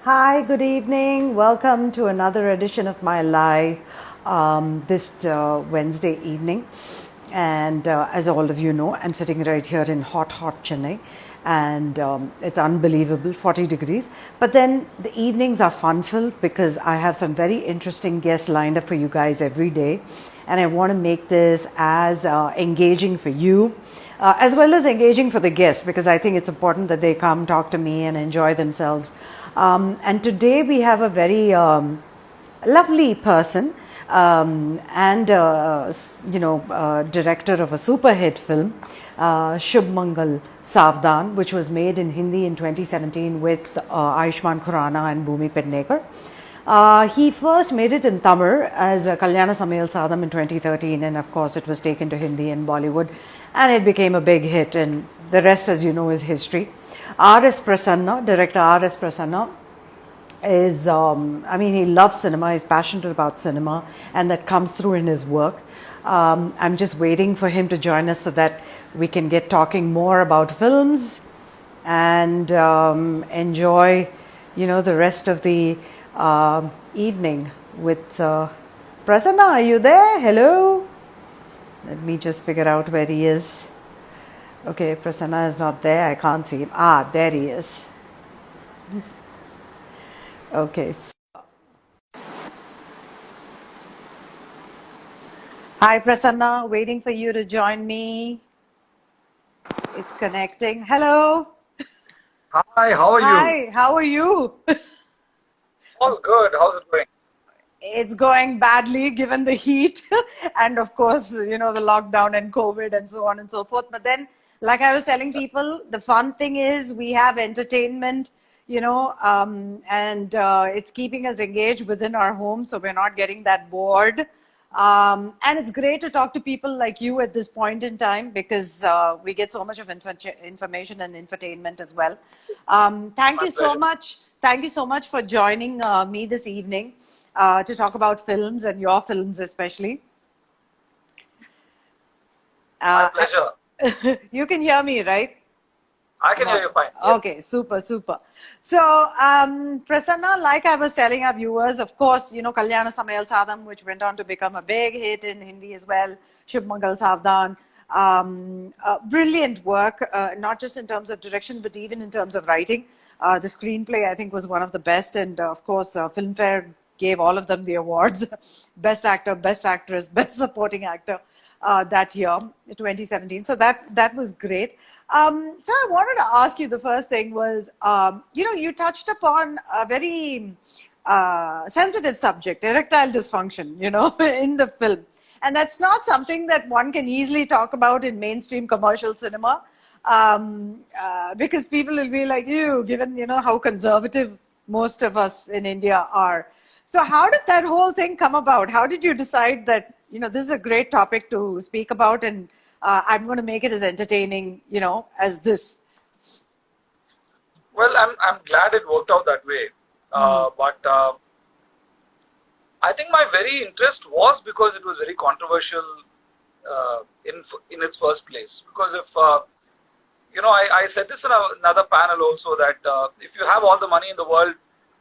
Hi, good evening. Welcome to another edition of my live this Wednesday evening. And as all of you know, I'm sitting right here in hot Chennai, and it's unbelievable 40 degrees. But then the evenings are fun filled because I have some very interesting guests lined up for you guys every day. And I want to make this as engaging for you. As well as engaging for the guests, because I think it's important that they come talk to me and enjoy themselves. And today we have a very lovely person and director of a super hit film, Shubh Mangal Savdan, which was made in Hindi in 2017 with Ayushmann Khurrana and Bhumi Pednekar. He first made it in Tamil as Kalyana Samayal Sadam in 2013, and of course it was taken to Hindi and Bollywood, and it became a big hit, and the rest, as you know, is history. R.S. Prasanna, director R.S. Prasanna, is, he loves cinema, he's passionate about cinema, and that comes through in his work. I'm just waiting for him to join us so that we can get talking more about films and enjoy, the rest of the evening with Prasanna. Are you there? Hello? Let me just figure out where he is. Okay, Prasanna is not there. I can't see him. There he is. Okay. Hi, Prasanna. Waiting for you to join me. It's connecting. Hello. Hi, how are you? Hi, how are you? All good. How's it going? It's going badly given the heat and, of course, the lockdown and COVID and so on and so forth. But then, like I was telling people, the fun thing is we have entertainment, and it's keeping us engaged within our home, so we're not getting that bored. And it's great to talk to people like you at this point in time because we get so much of information and entertainment as well. Thank My you so pleasure. much. Thank you so much for joining me this evening to talk about films and your films especially. My Uh, pleasure. you can hear me, right? I can hear you fine. Yes. Okay, super. So, Prasanna, like I was telling our viewers, of course, Kalyana Samayal Sadam, which went on to become a big hit in Hindi as well, Shubh Mangal Savdan. Brilliant work, not just in terms of direction, but even in terms of writing. The screenplay, I think, was one of the best. And of course, Filmfare gave all of them the awards Best Actor, Best Actress, Best Supporting Actor. That year, 2017. So that was great. So I wanted to ask you, the first thing was, you touched upon a very sensitive subject, erectile dysfunction, in the film. And that's not something that one can easily talk about in mainstream commercial cinema because people will be like, you, given, how conservative most of us in India are. So how did that whole thing come about? How did you decide that, this is a great topic to speak about and I'm going to make it as entertaining, as this? Well, I'm glad it worked out that way. But I think my very interest was because it was very controversial in its first place. Because if I said this in another panel also that if you have all the money in the world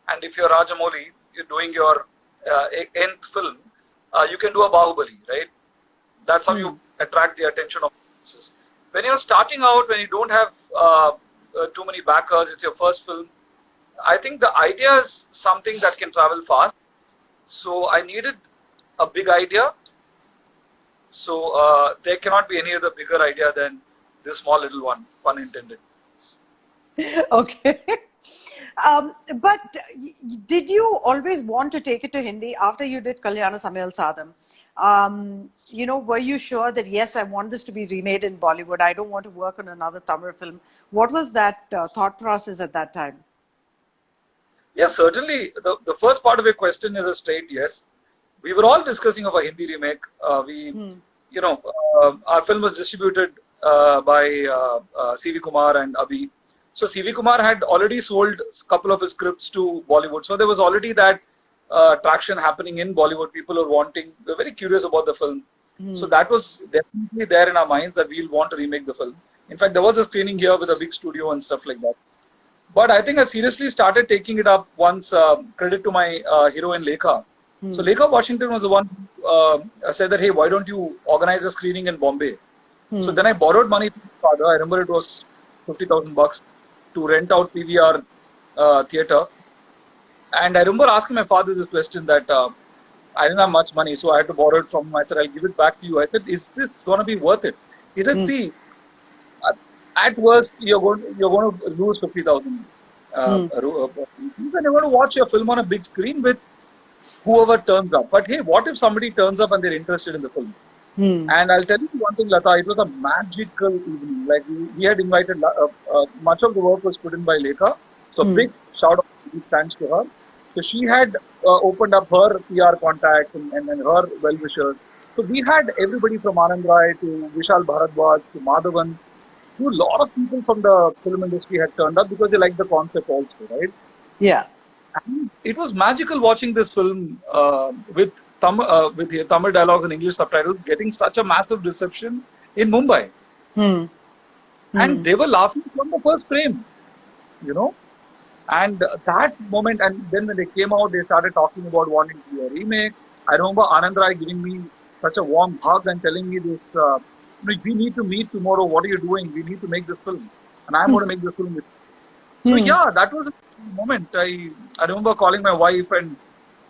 and if you're Rajamouli, you're doing your nth film, you can do a Bahubali, right? That's how you attract the attention of audiences. When you're starting out, when you don't have too many backers, it's your first film. I think the idea is something that can travel fast. So I needed a big idea. So there cannot be any other bigger idea than this small little one, pun intended. Okay. But did you always want to take it to Hindi after you did Kalyana Samayal Sadam? Were you sure that, yes, I want this to be remade in Bollywood? I don't want to work on another Tamil film. What was that thought process at that time? Yes, certainly. The first part of your question is a straight yes. We were all discussing of a Hindi remake. Our film was distributed by C.V. Kumar and Abhi. So C.V. Kumar had already sold a couple of his scripts to Bollywood. So there was already that traction happening in Bollywood. People were very curious about the film. So that was definitely there in our minds that we'll want to remake the film. In fact, there was a screening here with a big studio and stuff like that. But I think I seriously started taking it up once, credit to my heroine Lekha. So Lekha Washington was the one who said that, hey, why don't you organize a screening in Bombay? So then I borrowed money from my father. I remember it was $50,000 to rent out PVR theatre. And I remember asking my father this question that I didn't have much money, so I had to borrow it from him. I said, I'll give it back to you. I said, is this going to be worth it? He said, see, at worst, you're going to lose 50,000 and you're going to watch your film on a big screen with whoever turns up. But hey, what if somebody turns up and they're interested in the film? And I'll tell you one thing, Lata, it was a magical evening. Like we had invited, much of the work was put in by Lekha. So big shout out, big thanks to her. So she had opened up her PR contacts and her well-wishers. So we had everybody from Anand Rai to Vishal Bharadwaj to Madhavan. A lot of people from the film industry had turned up because they liked the concept also, right? Yeah. And it was magical watching this film with Tamil dialogues and English subtitles getting such a massive reception in Mumbai. And they were laughing from the first frame, you know. And that moment, and then when they came out, they started talking about wanting to do a remake. I remember Anand Rai giving me such a warm hug and telling me this, we need to meet tomorrow. What are you doing? We need to make this film. And I'm going to make this film with you. So yeah, that was a moment. I remember calling my wife and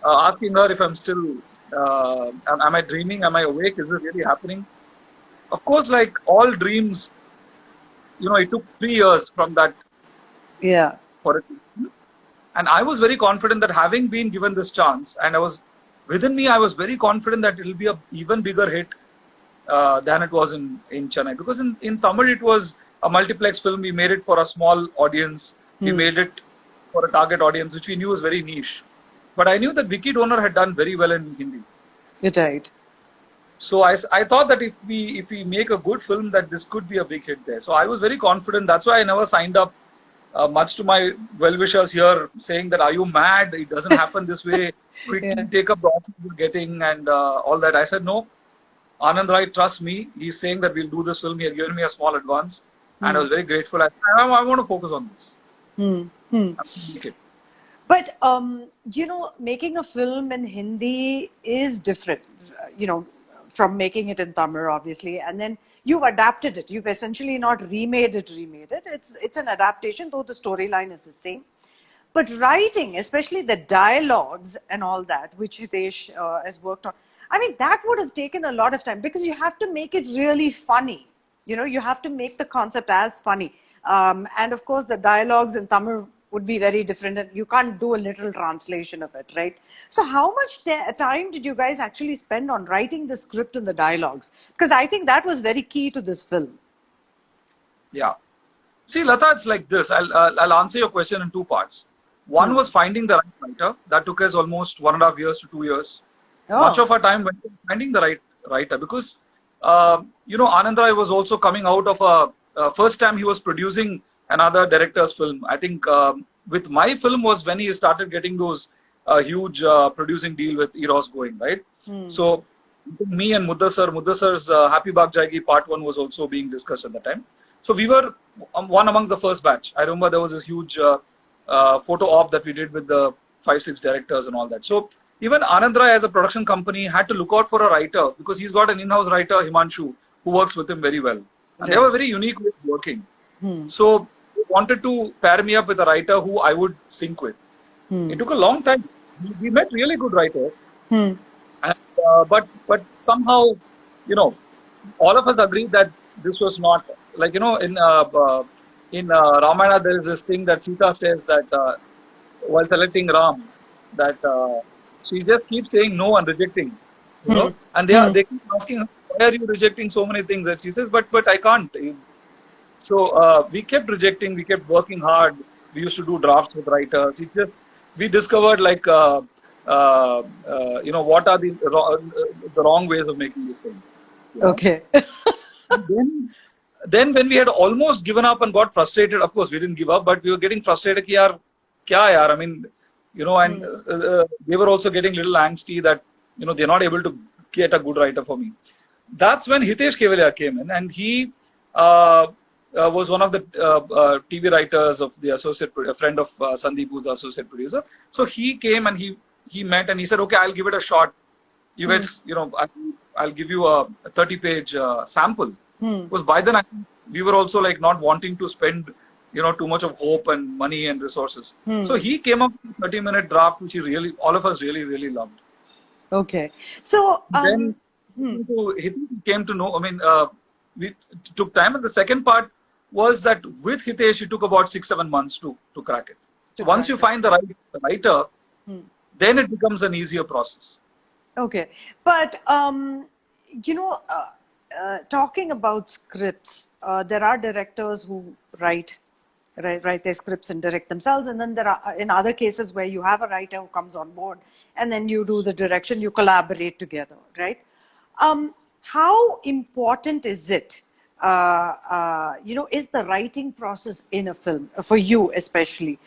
asking her if I'm still, am I dreaming? Am I awake? Is this really happening? Of course, like all dreams, you know, it took 3 years from that. Yeah. For it. And I was very confident that having been given this chance, and I was very confident that it will be an even bigger hit than it was in Chennai. Because in Tamil, it was a multiplex film. We made it for a small audience. We made it for a target audience, which we knew was very niche. But I knew that Vicky Donor had done very well in Hindi. You're right. So I thought that if we make a good film, that this could be a big hit there. So I was very confident. That's why I never signed up. Much to my well-wishers here, saying that, are you mad? It doesn't happen this way. Quickly take up the offer you're getting and all that. I said, no, Anand Rai, trust me. He's saying that we'll do this film. He had given me a small advance. And I was very grateful. I want to focus on this. But, you know, making a film in Hindi is different, you know, from making it in Tamil, obviously. And then you've adapted it. You've essentially not remade it. It's an adaptation, though the storyline is the same. But writing, especially the dialogues and all that, which Hitesh has worked on, I mean, that would have taken a lot of time because you have to make it really funny. You know, you have to make the concept as funny. And of course, the dialogues in Tamil would be very different and you can't do a literal translation of it, right? So how much time did you guys actually spend on writing the script and the dialogues? Because I think that was very key to this film. Yeah. See, Lata, it's like this. I'll answer your question in 2 parts. One was finding the right writer. That took us almost 1.5 years to 2 years. Much of our time went to finding the right writer because, you know, Anand Rai was also coming out of first time he was producing another director's film. I think with my film was when he started getting those huge producing deal with Eros going, right? So me and Muddasar's Happy Baag Jayegi Part 1 was also being discussed at the time. So we were one among the first batch. I remember there was this huge photo op that we did with the 5-6 directors and all that. So even Anand Rai as a production company had to look out for a writer because he's got an in-house writer, Himanshu, who works with him very well. And they have a very unique way of working. So he wanted to pair me up with a writer who I would sync with. It took a long time. We met really good writers. And, but somehow, you know, all of us agreed that this was not, like, you know, in Ramayana there is this thing that Sita says that while selecting Ram, that she just keeps saying no and rejecting, you know, and they keep asking her, why are you rejecting so many things? And she says, but I can't. So we kept rejecting, we kept working hard. We used to do drafts with writers. It just, we discovered like, you know, what are the wrong ways of making this thing. You know? Okay. Then when we had almost given up and got frustrated, of course we didn't give up, but we were getting frustrated. Ki yaar, kya yaar? I mean, you know, and they were also getting a little angsty that, you know, they're not able to get a good writer for me. That's when Hitesh Kevalia came in, and he was one of the TV writers of the a friend of Sandeep, who's the associate producer. So he came and he met and he said, okay, I'll give it a shot. You guys, I'll give you a 30-page sample. Because by then we were also like not wanting to spend, too much of hope and money and resources. So he came up with a 30-minute draft, which all of us really, really loved. Okay. So Then he came to know, we took time. And the second part was that with Hitesh, it took about 6-7 months to crack it. So once you find the right writer, then it becomes an easier process. Okay. But, talking about scripts, there are directors who write their scripts and direct themselves. And then there are, in other cases where you have a writer who comes on board and then you do the direction, you collaborate together, right? How important is it? Is the writing process in a film, for you especially?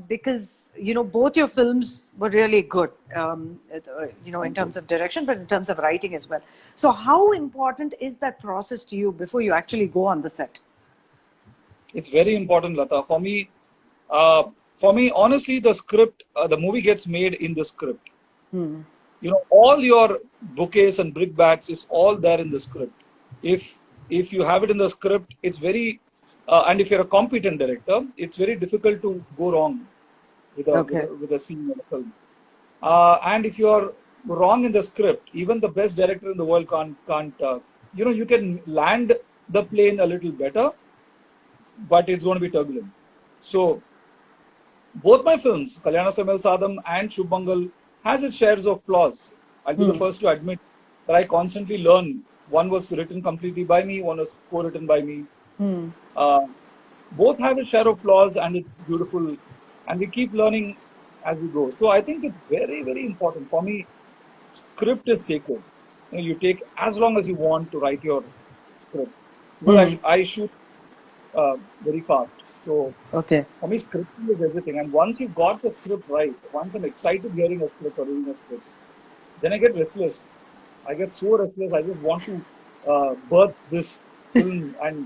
Because, both your films were really good, in terms of direction, but in terms of writing as well. So how important is that process to you before you actually go on the set? It's very important, Lata. For me, honestly, the script, the movie gets made in the script. All your bouquets and brickbats is all there in the script. If you have it in the script, it's very, and if you're a competent director, it's very difficult to go wrong with a scene or a film. And if you're wrong in the script, even the best director in the world can't. You can land the plane a little better, but it's going to be turbulent. So both my films, Kalyana Se Mail Sadham and Shubh Mangal, has its shares of flaws. I'll be the first to admit that I constantly learn. One was written completely by me, one was co-written by me. Both have a share of flaws, and it's beautiful. And we keep learning as we go. So I think it's very, very important. For me, script is sacred. You take as long as you want to write your script. But I shoot very fast. So for me, scripting is everything. And once you've got the script right, once I'm excited hearing a script or reading a script, then I get restless. I get so restless. I just want to birth this film, and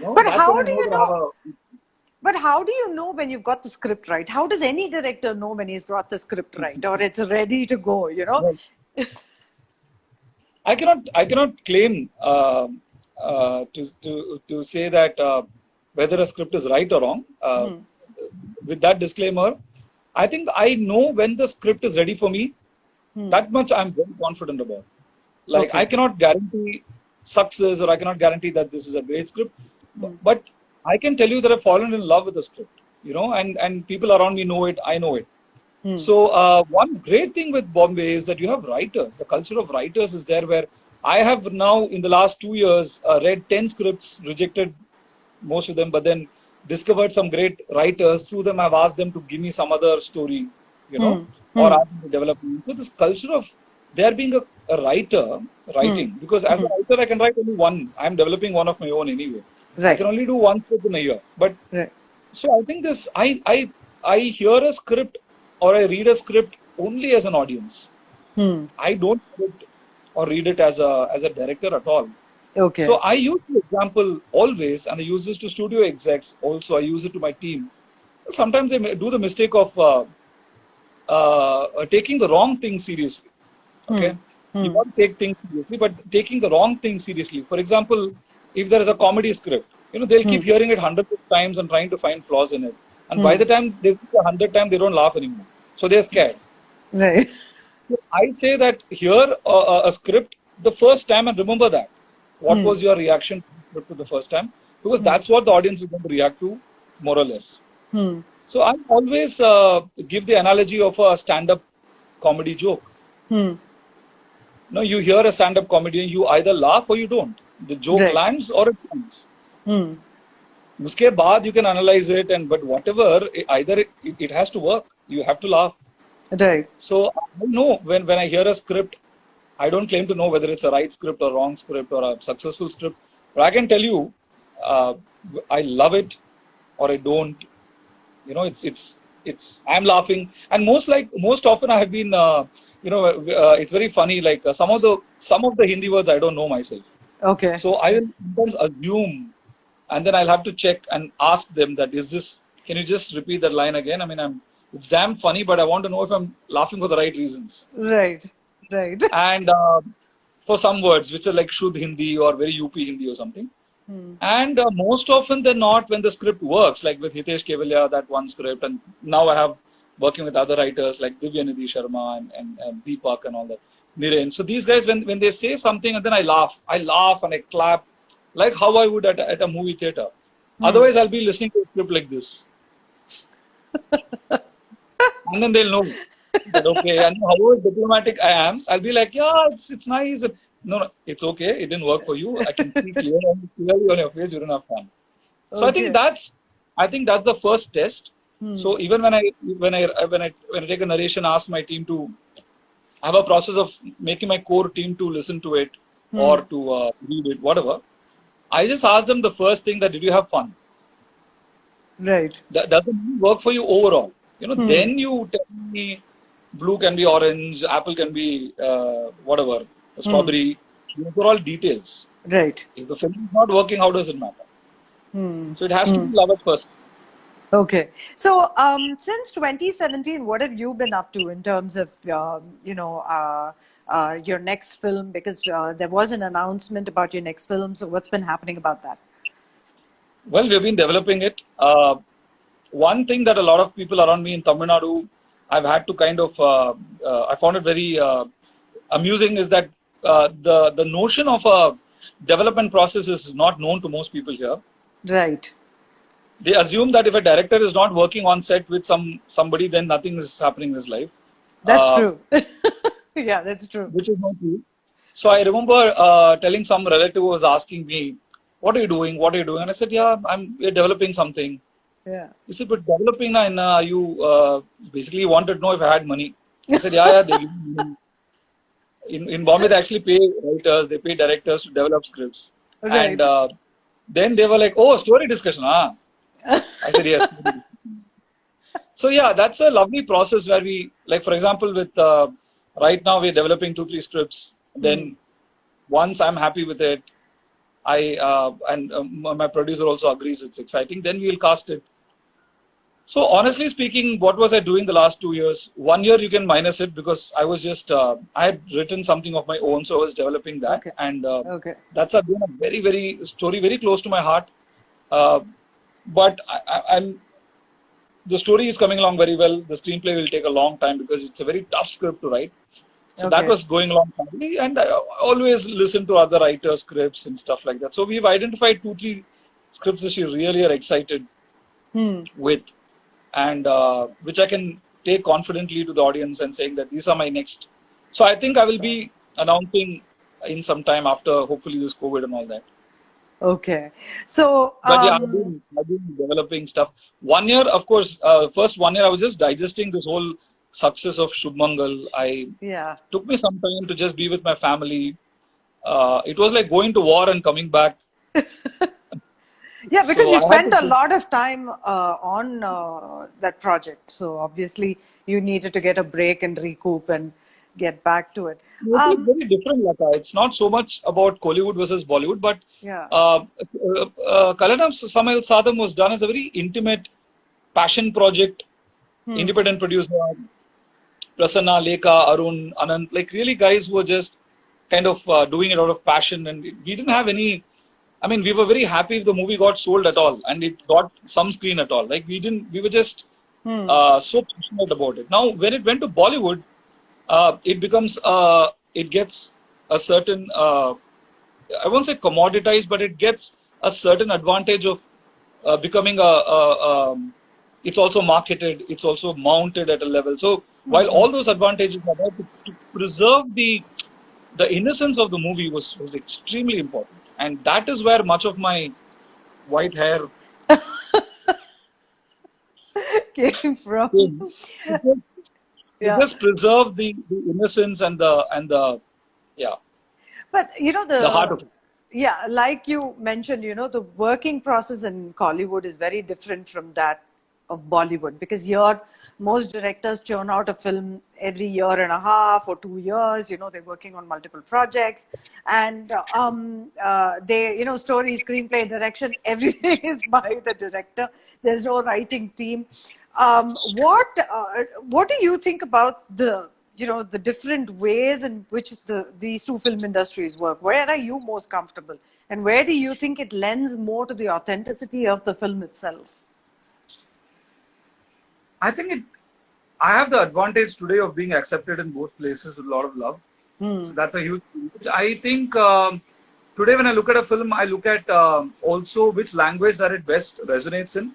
But how do you know? But how do you know when you've got the script right? How does any director know when he's got the script right, or it's ready to go? I cannot claim to say that whether a script is right or wrong. With that disclaimer, I think I know when the script is ready for me. That much I'm very confident about. I cannot guarantee success, or I cannot guarantee that this is a great script. But I can tell you that I've fallen in love with the script, and people around me know it, I know it. So one great thing with Bombay is that you have writers. The culture of writers is there, where I have now in the last 2 years read 10 scripts, rejected most of them, but then discovered some great writers. Through them, I've asked them to give me some other story, or ask them to develop. So this culture of there being a writer writing, because as a writer, I can write only one. I'm developing one of my own anyway. I can only do one script in a year. But so I think this, I hear a script or I read a script only as an audience. I don't read it as a director at all. So I use the example always, and I use this to studio execs also. I use it to my team. Sometimes I do the mistake of taking the wrong thing seriously. You want to take things seriously, but taking the wrong thing seriously. For example, if there is a comedy script, they'll keep hearing it hundreds of times and trying to find flaws in it. And by the time they do 100 times, they don't laugh anymore. So they're scared. Right. So I say that hear a script the first time and remember that. What was your reaction to the first time? Because that's what the audience is going to react to, more or less. So I always give the analogy of a stand-up comedy joke. You hear a stand-up comedian, you either laugh or you don't. The joke lands or it lands. Uske baad you can analyze it, but whatever, either it has to work. You have to laugh. Right. So I know when I hear a script, I don't claim to know whether it's a right script or wrong script or a successful script. But I can tell you, I love it or I don't. I'm laughing, and most often I have been, it's very funny. Some of the Hindi words I don't know myself. Okay. So I will sometimes assume, and then I'll have to check and ask them that is this? Can you just repeat that line again? I mean, it's damn funny, but I want to know if I'm laughing for the right reasons. Right. Right. And for some words which are like Shuddh Hindi or very UP Hindi or something. And most often than not, when the script works, like with Hitesh Kevalia, that one script, and now I have working with other writers like Divyanidhi Sharma and Deepak and all that, Niren. So these guys, when they say something, and then I laugh and I clap, like how I would at a movie theater. Otherwise, I'll be listening to a script like this. And then they'll know that, okay, and however diplomatic I am, I'll be like, yeah, it's nice. No, it's okay. It didn't work for you. I can see clearly on your face you don't have fun. So I think that's the first test. So even when I take a narration, ask my team to have a process of making my core team to listen to it or to read it, whatever. I just ask them the first thing that did you have fun? Right. That doesn't work for you overall. Then you tell me blue can be orange, apple can be whatever, strawberry. Those are all details. Right. If the film is not working, how does it matter? So it has to be love at first. Okay. So since 2017, what have you been up to in terms of, your next film? Because there was an announcement about your next film. So what's been happening about that? Well, we've been developing it. One thing that a lot of people around me in Tamil Nadu, I've had to kind of, I found it very amusing is that the notion of a development process is not known to most people here. Right. They assume that if a director is not working on set with somebody, then nothing is happening in his life. That's true. Yeah, that's true. Which is not true. So I remember telling some relative who was asking me, what are you doing? What are you doing? And I said, yeah, we're developing something. Yeah. He said, but developing, you basically wanted to know if I had money. I said, yeah, they give me money. In Bombay, they actually pay writers, they pay directors to develop scripts. Right. And then they were like, oh, story discussion, huh? I said, yes. So yeah, that's a lovely process where we, like for example, with right now we're developing 2-3 scripts. Then once I'm happy with it, my producer also agrees it's exciting, then we'll cast it. So honestly speaking, what was I doing the last 2 years? 1 year you can minus it because I was just, I had written something of my own, so I was developing that. Okay. And that's again a very, very story, very close to my heart. But the story is coming along very well. The screenplay will take a long time because it's a very tough script to write. So that was going along finally, and I always listen to other writers' scripts and stuff like that. So we've identified 2-3 scripts that we really are excited with, and which I can take confidently to the audience and saying that these are my next. So I think I will be announcing in some time after, hopefully, this COVID and all that. Okay. So, but yeah, I've been developing stuff. 1 year, of course, first 1 year I was just digesting this whole success of Shubh Mangal. Took me some time to just be with my family. It was like going to war and coming back. Yeah, because you spent a lot of time on that project. So obviously you needed to get a break and recoup and get back to it. It's very different, Lata. It's not so much about Kollywood versus Bollywood, but Kalyanam Samail Sadam was done as a very intimate passion project. Independent producer, Prasanna, Lekha, Arun, Anand, like really guys who were just kind of doing it out of passion. And we didn't have any, I mean, we were very happy if the movie got sold at all and it got some screen at all. Like we were just so passionate about it. Now, when it went to Bollywood, it gets a certain, I won't say commoditized, but it gets a certain advantage of becoming it's also marketed, it's also mounted at a level. So while all those advantages are there, to preserve the innocence of the movie was extremely important. And that is where much of my white hair came from. Just preserve the innocence and the But the heart of it. Yeah, like you mentioned, the working process in Kollywood is very different from that of Bollywood? Because here, most directors churn out a film every year and a half or 2 years. You know, they're working on multiple projects, and they, you know, story, screenplay, direction, everything is by the director. There's no writing team. What do you think about the, you know, the different ways in which these two film industries work? Where are you most comfortable, and where do you think it lends more to the authenticity of the film itself? I think I have the advantage today of being accepted in both places with a lot of love. So that's a huge thing. I think today when I look at a film, I look at also which language that it best resonates in.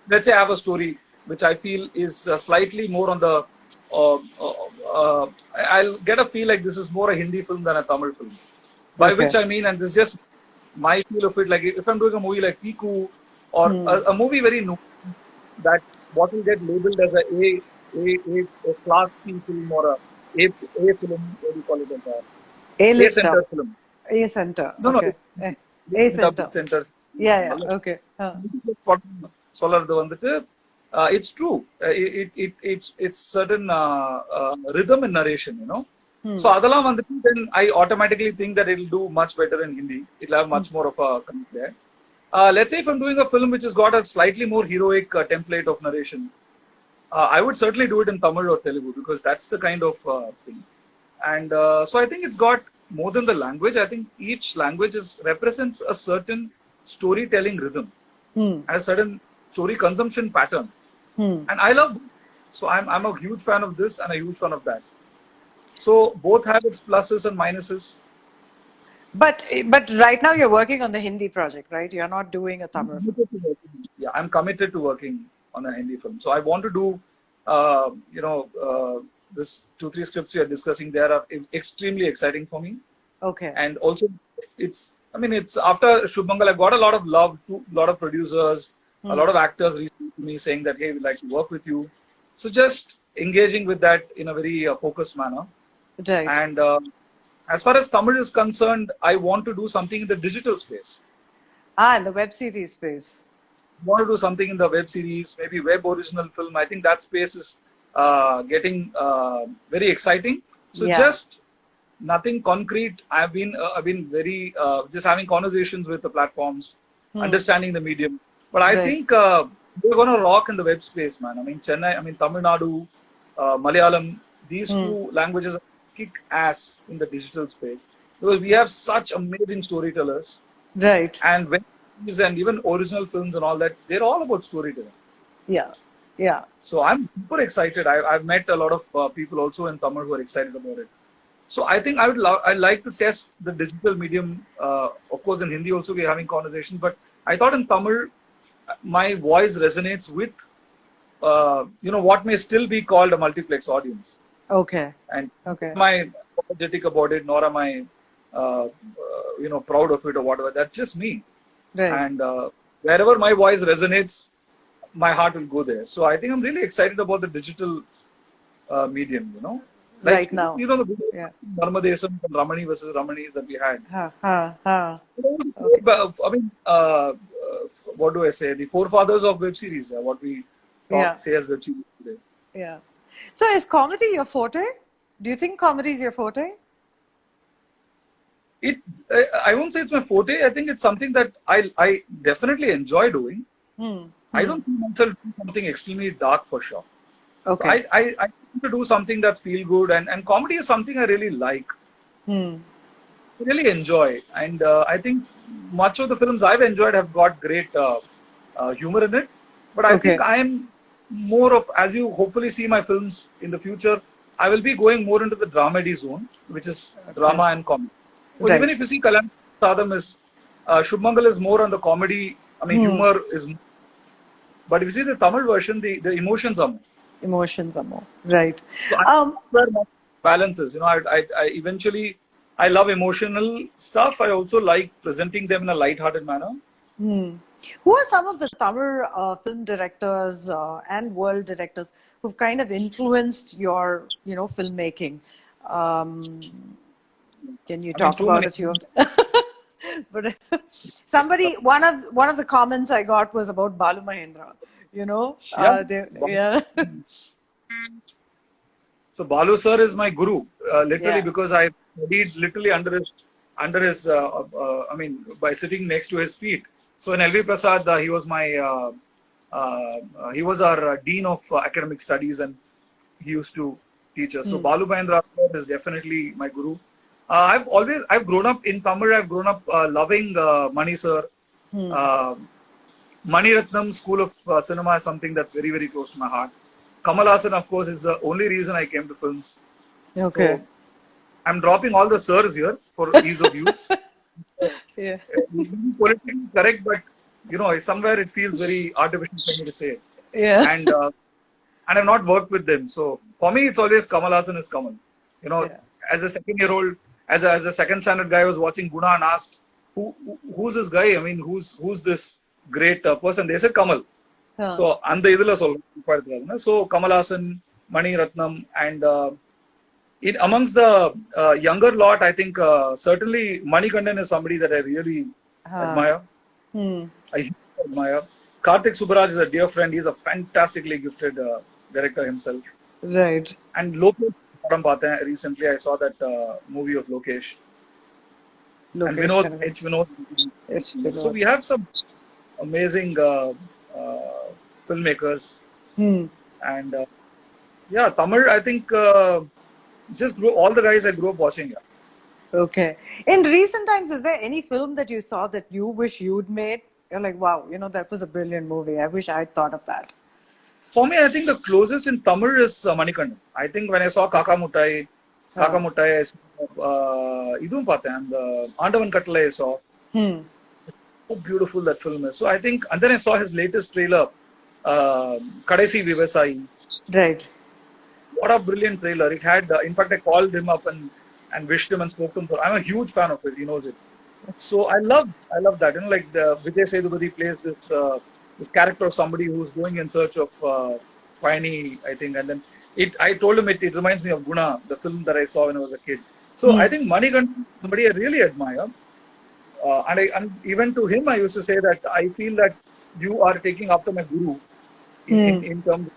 Let's say I have a story which I feel is slightly more on the, I'll get a feel like this is more a Hindi film than a Tamil film. By Okay. which I mean, and this is just my feel of it, like if I'm doing a movie like Piku or a movie very new, that what will get labeled as a class C film or a film, what do you call it? A A-lister. center film. A center. No, Okay. A center. Center. Yeah. Okay. சொல்றது வந்துட்டு it's true. It's certain rhythm in narration, you know. So அதெல்லாம் வந்துட்டு then I automatically think that it'll do much better in Hindi. It'll have much more of a content there. Let's say if I'm doing a film which has got a slightly more heroic template of narration, I would certainly do it in Tamil or Telugu because that's the kind of thing. And so I think it's got more than the language. I think each language represents a certain storytelling rhythm and a certain story consumption pattern. And I love both. So I'm a huge fan of this and a huge fan of that. So both have its pluses and minuses. But right now you're working on the Hindi project, right? You're not doing a Tamil. Yeah, I'm committed to working on a Hindi film. So I want to do, this 2-3 scripts we are discussing there are extremely exciting for me. Okay. And also, it's after Shubh Mangal, I got a lot of love to a lot of producers, a lot of actors reaching to me saying that, hey, we'd like to work with you. So just engaging with that in a very focused manner. Right. And as far as Tamil is concerned, I want to do something in the digital space. In the web series space. I want to do something in the web series, maybe web original film. I think that space is getting very exciting. So Yeah. just nothing concrete. I've been very just having conversations with the platforms, understanding the medium. But I Right. think we're going to rock in the web space, man. I mean, Chennai, Tamil Nadu, Malayalam, these two languages kick ass in the digital space because we have such amazing storytellers. Right. And when and even original films and all that, they're all about storytelling. Yeah. Yeah. So I'm super excited. I've met a lot of people also in Tamil who are excited about it. So I think I'd like to test the digital medium. Of course, in Hindi also we're having conversations, but I thought in Tamil, my voice resonates with, what may still be called a multiplex audience. Okay. And Okay. am I apologetic about it, nor am I, proud of it or whatever. That's just me. Right. And wherever my voice resonates, my heart will go there. So I think I'm really excited about the digital medium, Right now. The Yeah. Narmadesam and Ramani versus Ramanis that we had. I mean, what do I say? The forefathers of web series, what we say as web series today. Yeah. So is comedy your forte? Do you think comedy is your forte? I won't say it's my forte. I think it's something that I definitely enjoy doing. I don't think myself doing something extremely dark for sure. Okay. I want to do something that's feel good, and comedy is something I really like. I really enjoy, and I think much of the films I've enjoyed have got great humor in it. But I think I am more of, as you hopefully see my films in the future, I will be going more into the dramedy zone, which is drama and comedy. So even if you see Kalyan Sadam is, Shubh Mangal is more on the comedy. I mean, humor is. But if you see the Tamil version, the emotions are more. Emotions are more. Right. So where my balances. I eventually, I love emotional stuff. I also like presenting them in a light-hearted manner. Who are some of the Tamil film directors and world directors who've kind of influenced your, filmmaking? Can you talk about a few of them? But one of the comments I got was about Balu Mahendra. You know, Yeah. yeah. So Balu sir is my guru, literally, Yeah. because I studied literally I mean, by sitting next to his feet. So in LV Prasad, he was he was our dean of academic studies, and he used to teach us. So Balu Mahendra sir is definitely my guru. I've grown up in Tamil. I've grown up loving Mani sir. Mani Ratnam School of Cinema is something that's very, very close to my heart. Kamal Haasan, of course, is the only reason I came to films. Okay. So I'm dropping all the sirs here for ease of use. Yeah. Politically correct, but somewhere it feels very artificial for me to say. Yeah. And I've not worked with them. So for me, it's always Kamal Haasan is Kamal. Yeah. As a second-year-old, as a second standard guy, I was watching Guna and asked, who's this guy? I mean, who's this great person? They said Kamal. Huh. So அந்த இதுல சொல்றேன். So Kamal Haasan, Mani Ratnam, and amongst the younger lot, I think certainly Manikandan is somebody that I really admire. I admire. Karthik Subbaraj is a dear friend. He's a fantastically gifted director himself. Right. And Lokesh recently, I saw that movie of Lokesh. And Vinod, H. Vinod. So we have some amazing filmmakers. And yeah, Tamil, I think all the guys I grew up watching. Yeah. Okay. In recent times, is there any film that you saw that you wish you'd made? You're like, wow, that was a brilliant movie. I wish I'd thought of that. For me, I think the closest in Tamil is Manikandan. I think when I saw Kaka Muttai, I saw Idum Paathen, and Andavan Kattalai I saw. So beautiful that film is. So I think, and then I saw his latest trailer, Kadaisi Vivasai. Right. What a brilliant trailer. It had, in fact, I called him up and wished him and spoke to him. I'm a huge fan of his. He knows it. So I love that. Like Vijay Sethupathi plays this character of somebody who's going in search of Payani, I think. And then I told him it reminds me of Guna, the film that I saw when I was a kid. So I think Manikandan, somebody I really admire. And even to him, I used to say that I feel that you are taking after my guru in terms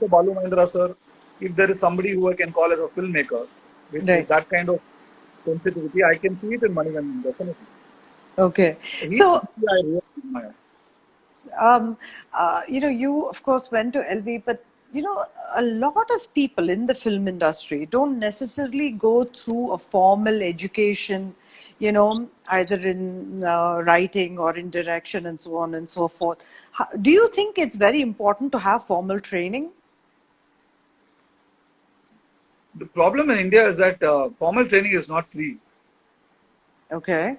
of Balu Mahendra sir. If there is somebody who I can call as a filmmaker with that kind of sensitivity, I can see it in Manikandan, definitely. Okay. So, I really admire. You of course went to LV, but a lot of people in the film industry don't necessarily go through a formal education, either in writing or in direction and so on and so forth. Do you think it's very important to have formal training? The problem in India is that formal training is not free. Okay.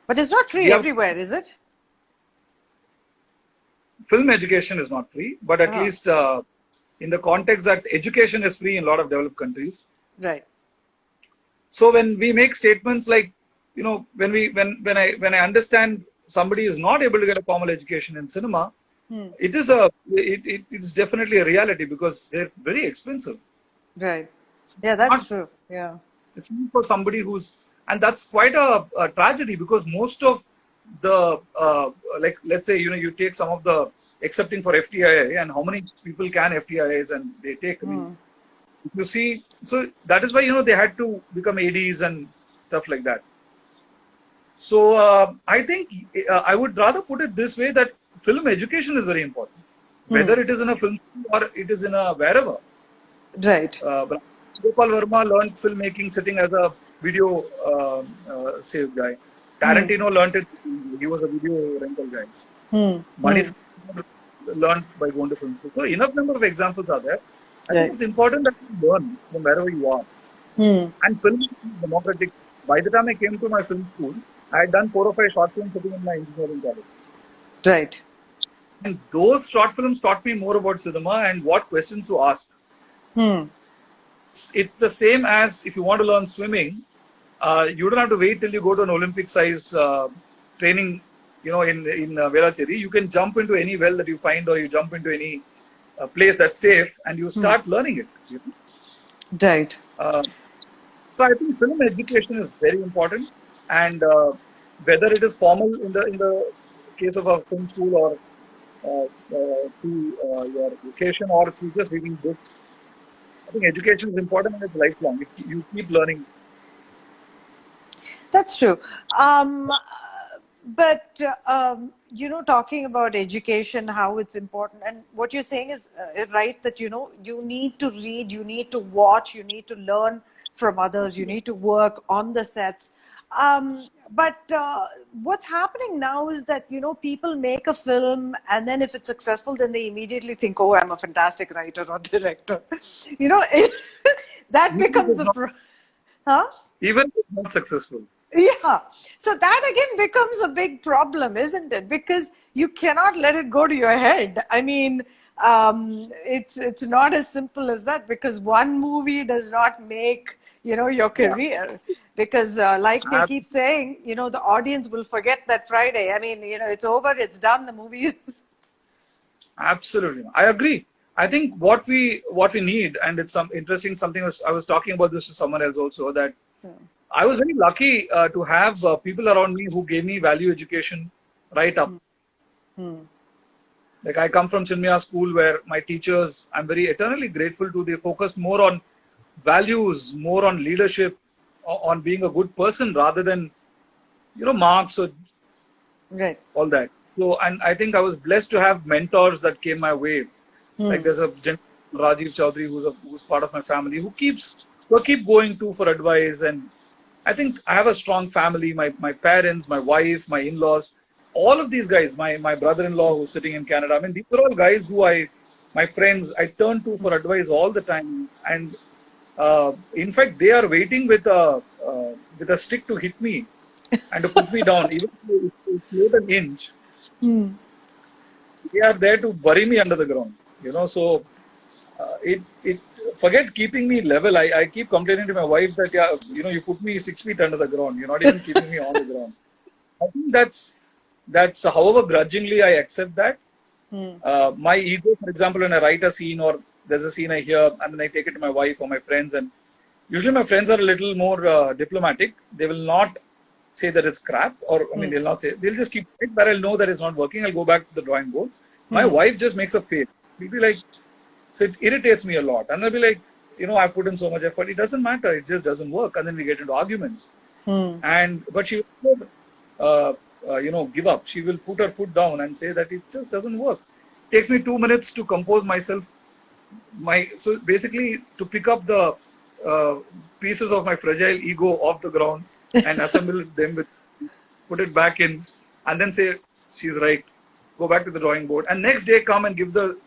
But it's not free everywhere, is it? Film education is not free, but at least in the context that education is free in a lot of developed countries. Right. So when we make statements like, when I understand somebody is not able to get a formal education in cinema, it's definitely a reality because they're very expensive. Right. Yeah, that's true. Yeah. It's not for somebody and that's quite a tragedy because most of the, let's say, you take some of the accepting for FTIA and how many people can FTIAs and they take. I mean, you see, so that is why, they had to become ADs and stuff like that. So I think I would rather put it this way that film education is very important, whether it is in a film or it is in a wherever. Right. Gopal Verma learned filmmaking sitting as a video sales guy. Tarantino learned it. He was a video rental guy. Money learned by going to film school. So enough number of examples are there. I think it's important that you learn from wherever you are. And film is democratic. By the time I came to my film school, I had done 4 or 5 short films sitting in my engineering college. Right. And those short films taught me more about cinema and what questions to ask. It's the same as if you want to learn swimming, you don't have to wait till you go to an Olympic size training, in Velachery. You can jump into any well that you find or you jump into any place that's safe and you start learning it. Right. So I think film education is very important and whether it is formal in the case of a film school or through your education or through just reading books. I think education is important and it's lifelong. You keep learning. That's true. But talking about education, how it's important, and what you're saying is right, that you need to read, you need to watch, you need to learn from others, you need to work on the sets. But what's happening now is that people make a film, and then if it's successful, then they immediately think, "Oh, I'm a fantastic writer or director." That Even if becomes it's a not, huh? even if it's not successful. Yeah. So that again becomes a big problem, isn't it? Because you cannot let it go to your head. I mean, it's not as simple as that, because one movie does not make your Yeah, career. Because like they ab- keep saying, the audience will forget that Friday. I mean, it's over, it's done. The movie is. absolutely. I agree. I think what we need, and it's some interesting something. I was talking about this to someone else also, that I was very lucky to have people around me who gave me value education right up. Like I come from Chinmaya school where my teachers, I'm very eternally grateful to. They focused more on values, more on leadership, on being a good person rather than marks or Right. all that. So, and I think I was blessed to have mentors that came my way. Like there's a gentleman, Rajiv Chaudhary, who's part of my family, who I keep going to for advice. And I think I have a strong family. My parents, my wife, my in-laws, all of these guys. My brother-in-law who's sitting in Canada. I mean, these are all guys my friends, I turn to for advice all the time. And in fact, they are waiting with a stick to hit me and to put me down, even if it's late an inch. They are there to bury me under the ground. So it forget keeping me level. I keep complaining to my wife that you put me 6 feet under the ground. You're not even keeping me on the ground. I think that's however grudgingly I accept that. My ego, for example, when I write a scene or there's a scene I hear and then I take it to my wife or my friends, and usually my friends are a little more diplomatic. They will not say that it's crap, or I mean, they'll just keep it, but I'll know that it's not working. I'll go back to the drawing board. My wife just makes a face. She'll be like, so it irritates me a lot. And I'll be like, I put in so much effort. It doesn't matter. It just doesn't work. And then we get into arguments. But she will give up. She will put her foot down and say that it just doesn't work. It takes me 2 minutes to compose myself. So basically to pick up the pieces of my fragile ego off the ground and assemble them put it back in, and then say she's right. Go back to the drawing board, and next day come and give the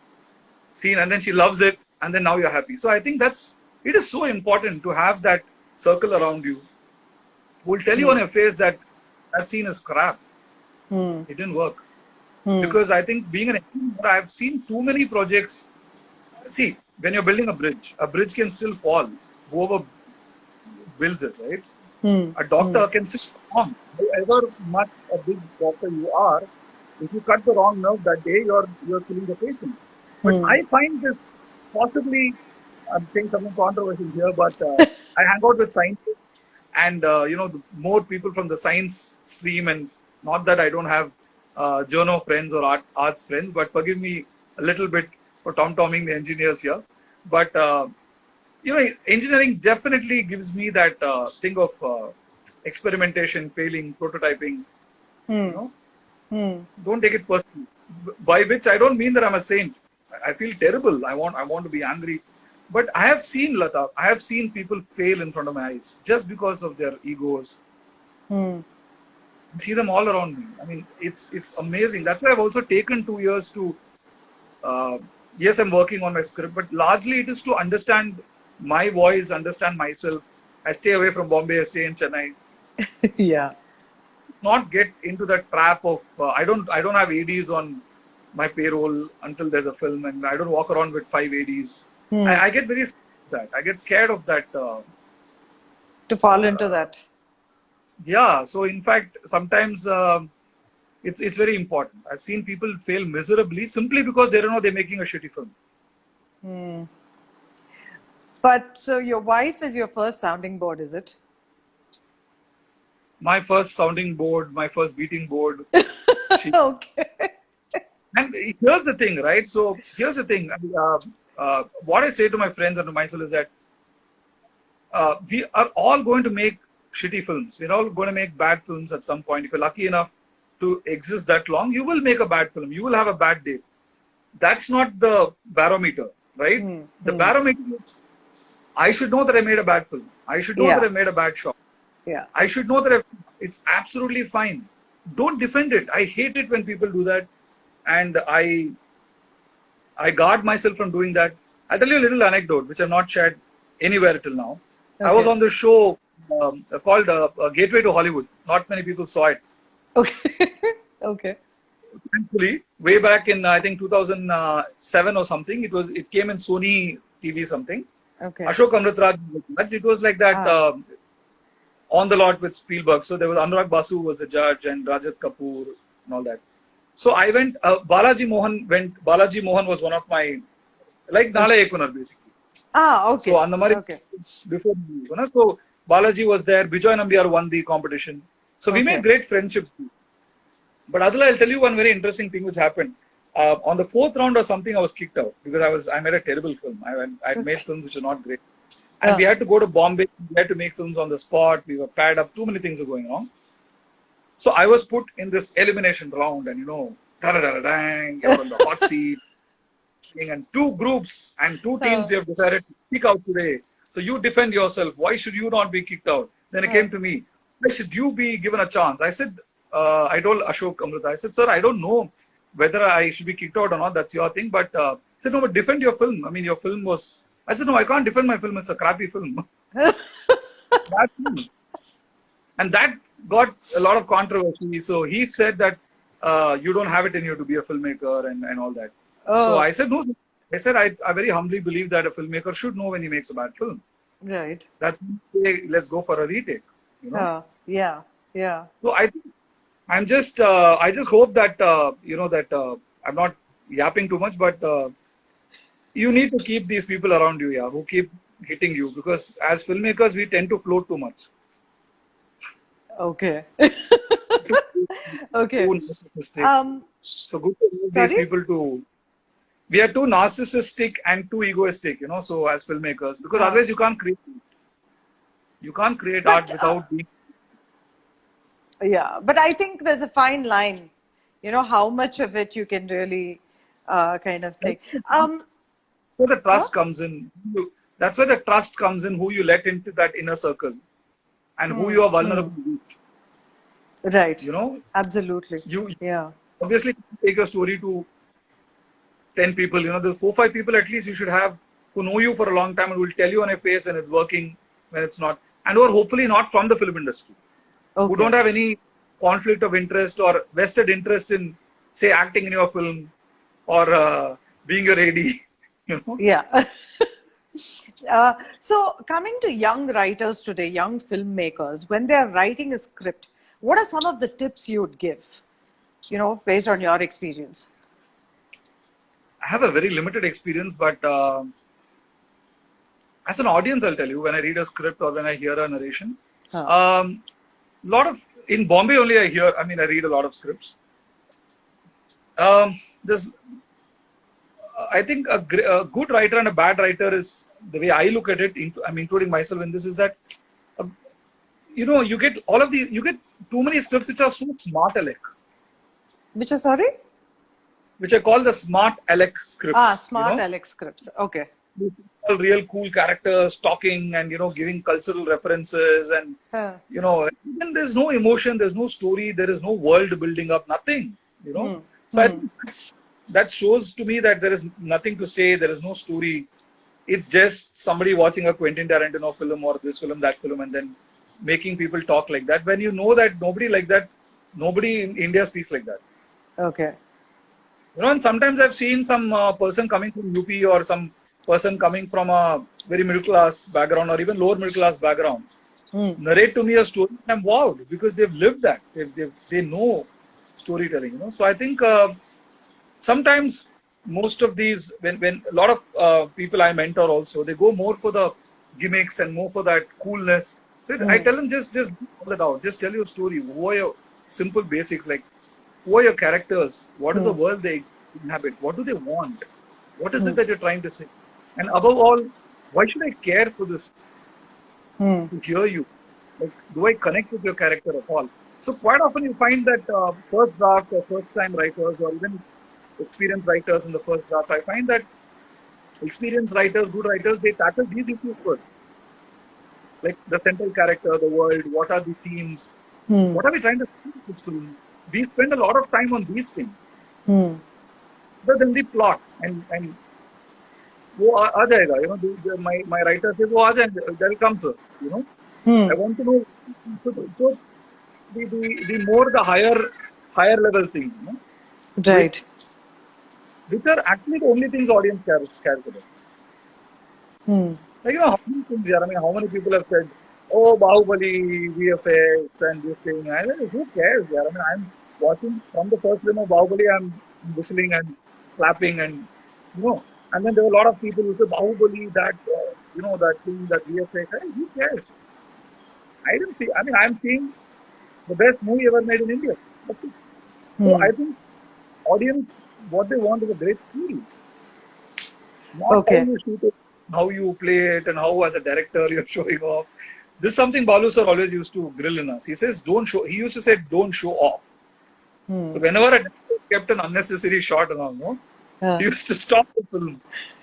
scene, and then she loves it, and then now you're happy. So I think it is so important to have that circle around you who will tell you on your face that scene is crap. It didn't work. Because I think being an engineer, I've seen too many projects. See, when you're building a bridge can still fall. Whoever builds it, right? A doctor can still perform. However much a big doctor you are, if you cut the wrong nerve that day, you're killing the patient. But I find this possibly, I'm saying something controversial here, but I hang out with scientists and more people from the science stream, and not that I don't have journo friends or arts friends, but forgive me a little bit for tom-tomming the engineers here. But engineering definitely gives me that thing of experimentation, failing, prototyping. Don't take it personally. By which I don't mean that I'm a saint. I feel terrible. I want to be angry. But I have seen, Lata, I have seen people fail in front of my eyes just because of their egos. See them all around me. I mean, it's amazing. That's why I've also taken 2 years to. Yes, I'm working on my script, but largely it is to understand my voice, understand myself. I stay away from Bombay. I stay in Chennai. Yeah. Not get into that trap of I don't have ADs on my payroll until there's a film, and I don't walk around with 5 ADs. I get very scared of that. I get scared of that. To fall into that. Yeah. So in fact, sometimes it's very important. I've seen people fail miserably simply because they don't know they're making a shitty film. But so your wife is your first sounding board, is it? my first sounding board, my first beating board. She, Okay. and here's the thing, right? So here's the thing. What I say to my friends and to myself is that we are all going to make shitty films. We're all going to make bad films at some point. If you're lucky enough to exist that long, you will make a bad film. You will have a bad day. That's not the barometer, right? The barometer is, I should know that I made a bad film. I should know Yeah. that I made a bad shot. Yeah. I should know that it's absolutely fine. Don't defend it. I hate it when people do that. And I guard myself from doing that. I'll tell you a little anecdote, which I've not shared anywhere till now. I was Okay. on the show called Gateway to Hollywood. Not many people saw it. Okay. Okay. Thankfully, way back in I think 2007 or something, it came in Sony TV something. Okay. Ashok Amritraj, it was like that on the lot with Spielberg. So there was Anurag Basu was the judge and Rajat Kapoor and all that. So I went. Balaji Mohan went. Balaji Mohan was one of my like Nala Ekunar basically. Okay. So Annamari Okay. before so Balaji was there. Bijoy Nambiar won the competition. So we Okay. made great friendships. But Adela, I'll tell you one very interesting thing which happened. On the fourth round or something, I was kicked out because I made a terrible film. I made films which were not great, and we had to go to Bombay. We had to make films on the spot. We were paired up. Too many things were going wrong. So I was put in this elimination round, and da-da-da-da-dang, you're on the hot seat, and two groups and two teams you have decided to kick out today. So you defend yourself. Why should you not be kicked out? Then it came to me. Why should you be given a chance? I said, I told Ashok Amrita, I said, sir, I don't know whether I should be kicked out or not. That's your thing. But he said, no, but defend your film. I mean, your film was. I said, no, I can't defend my film. It's a crappy film. That's me. And that got a lot of controversy. So he said that you don't have it in you to be a filmmaker and all that. So I said, no. I said, I very humbly believe that a filmmaker should know when he makes a bad film. Right. That's let's go for a retake. Yeah. Yeah. So I just hope that that I'm not yapping too much, but you need to keep these people around you, who keep hitting you, because as filmmakers we tend to float too much. Okay. Okay. So good to use these people to. We are too narcissistic and too egoistic, So as filmmakers, because otherwise you can't create. You can't create art without being. Yeah, but I think there's a fine line, how much of it you can really kind of take. So the trust comes in. That's where the trust comes in, who you let into that inner circle and who you are vulnerable to. Right. Absolutely. You Yeah. obviously take a story to 10 people. The 4-5 people at least you should have who know you for a long time and will tell you on your face when it's working, when it's not, and who are hopefully not from the film industry. Who don't have any conflict of interest or vested interest in, say, acting in your film or being your AD. Yeah. So coming to young writers today, young filmmakers, when they are writing a script, what are some of the tips you would give, based on your experience? I have a very limited experience, but as an audience, I'll tell you, when I read a script or when I hear a narration, in Bombay only I read a lot of scripts. I think a good writer and a bad writer is the way I look at it. I'm including myself in this. Is that you get you get too many scripts which are so smart alec. Which are sorry? Which I call the smart alec scripts. Smart alec scripts. Okay. This is all real cool characters talking and giving cultural references and even there's no emotion, there's no story, there is no world building up, nothing. So I think that shows to me that there is nothing to say, there is no story. It's just somebody watching a Quentin Tarantino film or this film, that film, and then making people talk like that. When you know that nobody in India speaks like that. Okay. And sometimes I've seen some person coming from UP or some person coming from a very middle class background or even lower middle class background narrate to me a story. I'm wowed because they've lived that. They know storytelling. So I think sometimes most of these, when a lot of people I mentor also, they go more for the gimmicks and more for that coolness So I tell them just pull it out. Just tell your story. Who are your simple basics like who are your characters? What is the world they inhabit? What do they want? What is it that you're trying to say? And above all, why should I care for this to hear you? Like, do I connect with your character at all? So quite often you find that first draft or first time writers or even experienced writers in the first draft, I find that experienced writers, good writers, they tackle these issues first. Like the central character, the world, what are the themes, what are we trying to see with this film? We spend a lot of time on these things. But then the plot and वो आ जाएगा, you know, my writer says वो आ जाएंगे, they'll come sir, you know. I want to know, so the more the higher level things, you know, Right. which are actually the only things audience cares about. Like, you know, how many things here? I mean, how many people have said, oh, Bahubali, VFX, and this thing. I mean, who cares? Yeah? I mean, I'm watching from the first film of Bahubali, I'm whistling and clapping, and you know. And then there were a lot of people who say Bahubali, that you know, that thing, that VFX. Hey, who cares? I didn't see. I mean, I'm seeing the best movie ever made in India. That's it. So I think audience, what they want is a great story. Not Okay. how you shoot it, how you play it, and how as a director you're showing off. This is something Balu sir always used to grill in us. He says, don't show. He used to say, don't show off. So whenever a director kept an unnecessary shot and all, no, he used to stop the film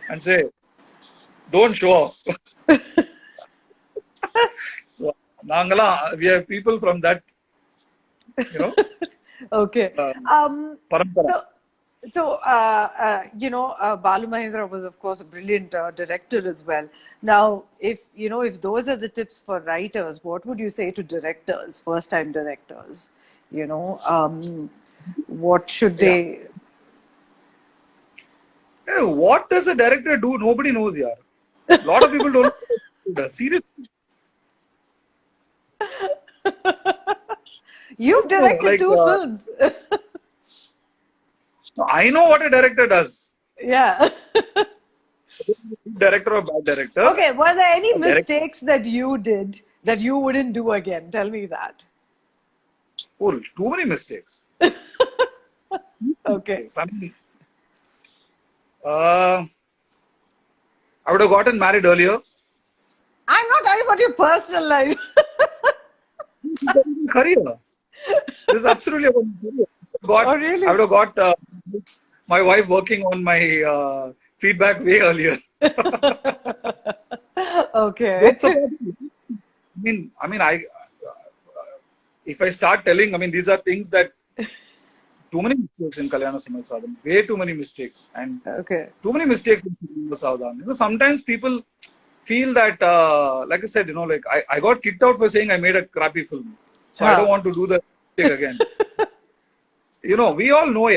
and say, don't show off. So, Nangala, we have people from that, you know, Okay. parampara. You know, Balu Mahindra was, of course, a brilliant director as well. Now, if those are the tips for writers, what would you say to directors, first-time directors? You know, what should they? Hey, what does a director do? Nobody knows, yaar. A lot of people don't know what he does. Seriously. You've directed Like, two films. I know what a director does. Yeah. Director or bad director. Okay. Were there any A direct- mistakes that you did that you wouldn't do again? Tell me that. Oh, too many mistakes. Okay. I mean, I would have gotten married earlier. I'm not talking about your personal life. Career. This is absolutely about my career. Oh, really? I would have got my wife working on my feedback way earlier. Okay. It's about, I mean, if I start telling, I mean, these are things that too many mistakes in Kalyana Samay Sadhan, way too many mistakes, and Okay. too many mistakes in Kalyana Sadhan. You know, sometimes people feel that, like I said, you know, like I got kicked out for saying I made a crappy film, so I don't want to do the mistake again. You know, we all know,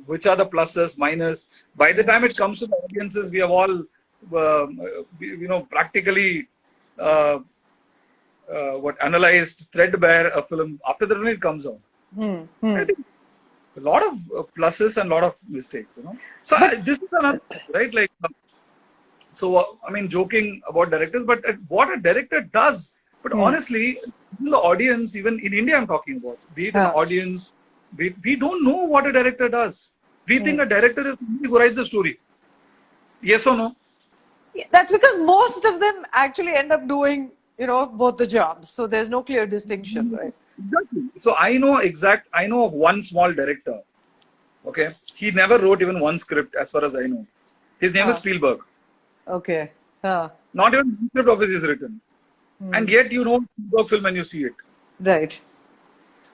which are the pluses, minus. By the time it comes to the audiences, we have all, you know, practically analyzed threadbare a film after the it comes out. I think a lot of pluses and a lot of mistakes, you know. So this is another, right? Like, I mean, joking about directors, but what a director does. But honestly, the audience, even in India, I'm talking about, be it an audience, we don't know what a director does. We think a director is somebody who writes the story. Yes or no? Yeah, that's because most of them actually end up doing, you know, both the jobs. So there's no clear distinction, right? Exactly. So I know of one small director. Okay. He never wrote even one script as far as I know. His name is Spielberg. Okay. Not even one script of his is written. And yet you know Spielberg film and you see it. Right.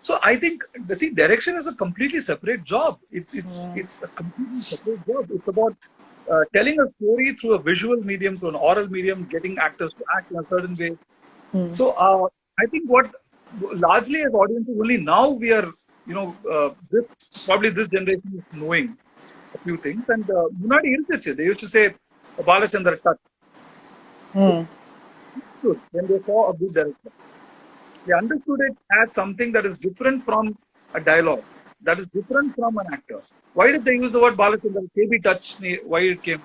So I think, see, direction is a completely separate job. It's a completely separate job. It's about telling a story through a visual medium, through an oral medium, getting actors to act in a certain way. So I think what largely as audiences only now we are, you know, this generation is knowing a few things. And they used to say Balachandra touch. When they saw a good director, they understood it as something that is different from a dialogue, that is different from an actor. Why did they use the word Balachandra? KB touch, why it came?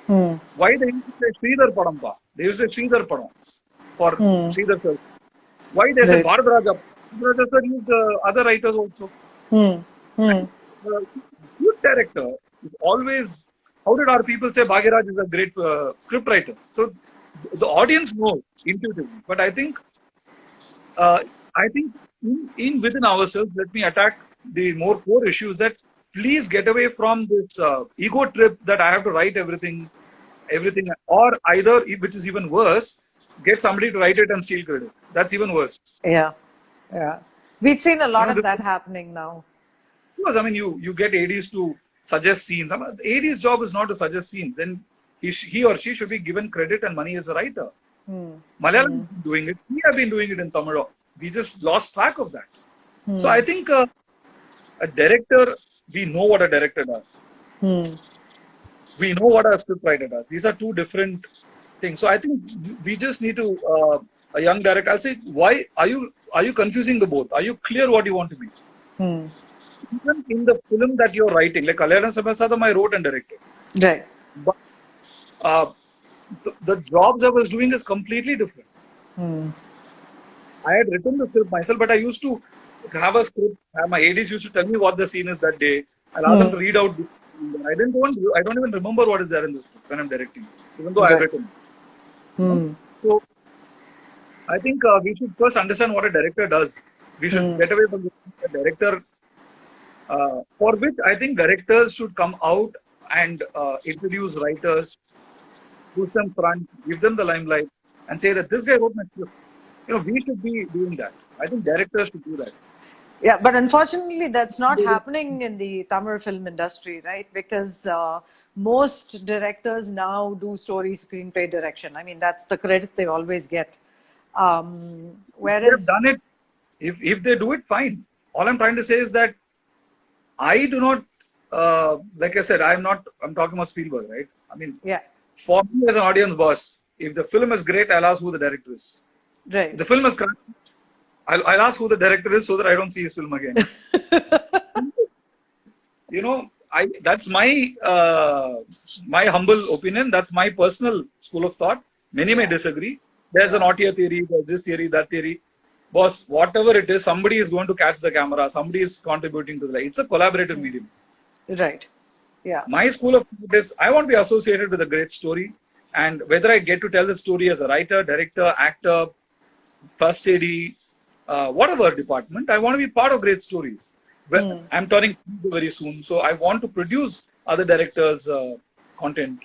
Why they used to say Sridhar Padampa? They used to say Sridhar Padam. for Sridhar sir. Why they said Right. Bharat Raja sir used other writers also. Hmm. Hmm. Good director is always. How did our people say Bhagiraj is a great script writer? So the audience knows intuitively. But uh, I think in within ourselves, let me attack the more core issues that please get away from this ego trip that I have to write everything, or either, which is even worse, get somebody to write it and steal credit. That's even worse. Yeah. Yeah. We've seen a You lot know, of this, that happening now. because I mean, you get ADs to suggest scenes. I mean, the AD's job is not to suggest scenes. Then he or she should be given credit and money as a writer. Malayalam has been doing it. We have been doing it in Tamil. We just lost track of that. So I think a director, we know what a director does. We know what a scriptwriter does. These are two different things. So I think we just need to a young director. I'll say, why are you confusing the both? Are you clear what you want to be? Even in the film that you're writing, like Kalyanan Samadam, I wrote and directed. Right. But the jobs I was doing is completely different. I had written the script myself, but I used to have a script. My ADs used to tell me what the scene is that day. I'll ask them to read out. I don't even remember what is there in the script when I'm directing, even though I've written. So I think we should first understand what a director does. We should get away from the director, for which I think directors should come out and introduce writers, push them front, give them the limelight, and say that this guy wrote my script. We should be doing that. I think directors should do that. Yeah, but unfortunately, that's not happening in the Tamil film industry, right? Because most directors now do story screenplay direction. I mean, that's the credit they always get. If they've done it, if they do it, fine. All I'm trying to say is that I do not, like I said, I'm talking about Spielberg, right? I mean, for me as an audience boss, if the film is great, I'll ask who the director is. Right. If the film is crap, I'll ask who the director is so that I don't see his film again. That's my humble opinion. That's my personal school of thought. Many may disagree. There's an Autia theory, there's this theory, that theory. Boss, whatever it is, somebody is going to catch the camera. Somebody is contributing to the light. It's a collaborative medium. Right. Yeah. My school of thought is I want to be associated with a great story. And whether I get to tell the story as a writer, director, actor, first AD, whatever department, I want to be part of great stories. Well, I'm turning very soon, so I want to produce other directors' content.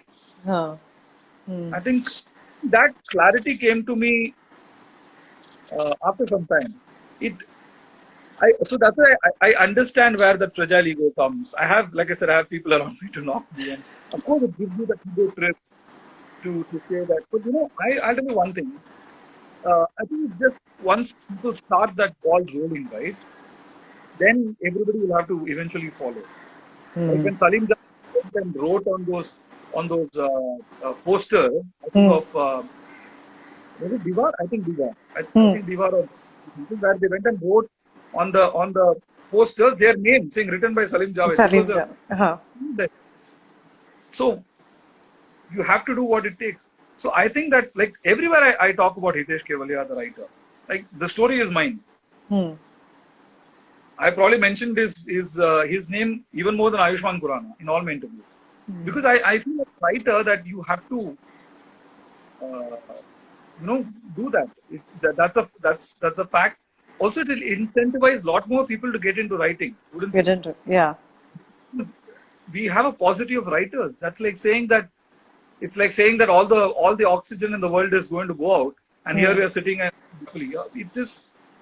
I think that clarity came to me after some time. So that's why I understand where that fragile ego comes. Like I said, I have people around me to knock me, and of course it gives you the ego trip to say that. But I'll tell you one thing. I think it's just once people start that ball rolling, right, then everybody will have to eventually follow. Like when Salim Jamil wrote on those posters, I think of was it Diwar? I think Diwar. I think Diwar, or where they went and wrote on the posters their name, saying written by Salim Javed. So you have to do what it takes. So I think that, like, everywhere I talk about Hitesh Kevalia, the writer, like, the story is mine. I probably mentioned his name even more than Ayushmann Khurrana in all my interviews, because I feel as a writer that you have to do that. That's a fact. Also, it will incentivize a lot more people to get into writing. We have a paucity of writers. That's like saying that. It's like saying that all the oxygen in the world is going to go out, and here we are sitting and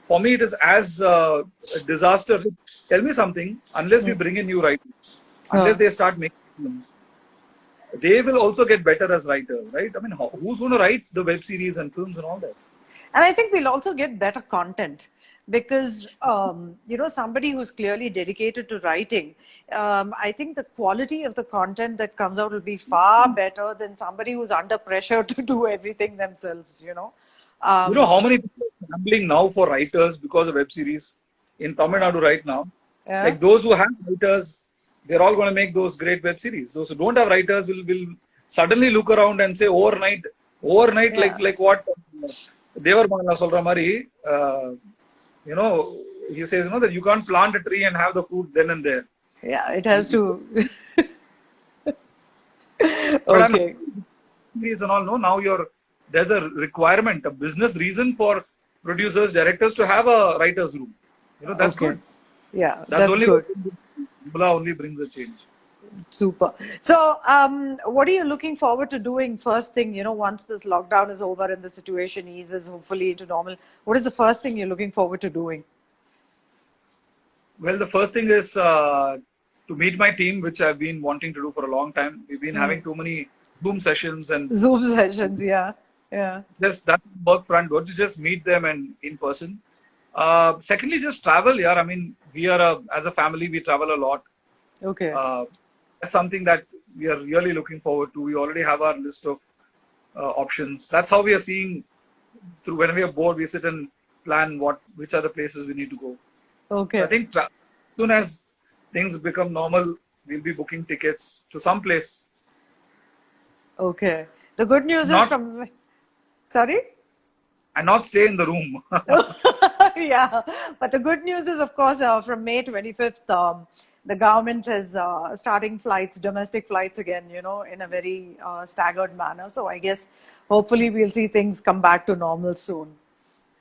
for me it is as a disaster. Tell me something. Unless we bring in new writers, unless they start making films, they will also get better as writers, right? I mean, who's going to write the web series and films and all that? And I think we'll also get better content. Because, somebody who's clearly dedicated to writing, I think the quality of the content that comes out will be far better than somebody who's under pressure to do everything themselves, how many people are scrambling now for writers because of web series in Tamil Nadu right now? Yeah. Like, those who have writers, they're all going to make those great web series. Those who don't have writers will suddenly look around and say overnight, like what? Devar Bangla சொல்ற மாதிரி, you know, he says, that you can't plant a tree and have the fruit then and there. Yeah, it has to. But Okay. trees and all, no, now there's a requirement, a business reason for producers, directors to have a writer's room. That's Okay. good. Yeah, That's only good. Bula only brings a change. Super. So, what are you looking forward to doing first thing, once this lockdown is over and the situation eases hopefully into normal? What is the first thing you're looking forward to doing? Well, the first thing is to meet my team, which I've been wanting to do for a long time. We've been having too many Zoom sessions and Zoom sessions, yeah. Yeah. just that work front, go to just meet them and in person. Secondly, just travel. Yeah, I mean, we are as a family, we travel a lot. Okay. That's something that we are really looking forward to. We already have our list of options. That's how we are seeing through. When we are bored, we sit and plan which are the places we need to go. Okay. I think as soon as things become normal, we'll be booking tickets to some place. Okay. The good news is from. Sorry? And not stay in the room. Yeah. But the good news is, of course, from May 25th, the government is starting flights, domestic flights again, in a very staggered manner. So I guess hopefully we'll see things come back to normal soon.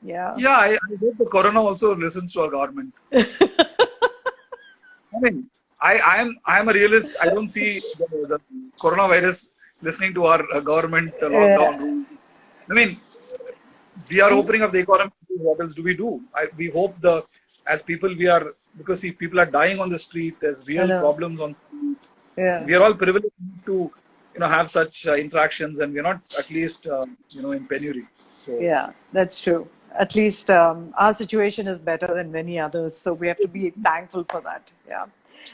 Yeah. Yeah, I hope the corona also listens to our government. I mean, I am a realist. I don't see the coronavirus listening to our government lockdown rules. I mean, we are opening up the economy. What else do we do? We hope as people because see, people are dying on the street. There's real problems on. Yeah. We are all privileged to have such interactions, and we're not at least in penury. So yeah, that's true. At least our situation is better than many others, so we have to be thankful for that. Yeah.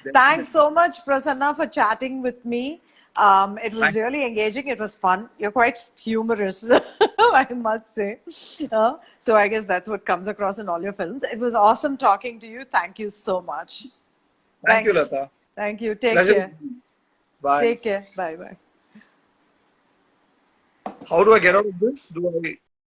Definitely. Thanks so much, Prasanna, for chatting with me. It was really engaging. It was fun. You're quite humorous, I must say. So I guess that's what comes across in all your films. It was awesome talking to you. Thank you so much. Thank you, Lata. Thank you. Take Pleasure. care. Bye. Take care. Bye bye. How do I get out of this? Do I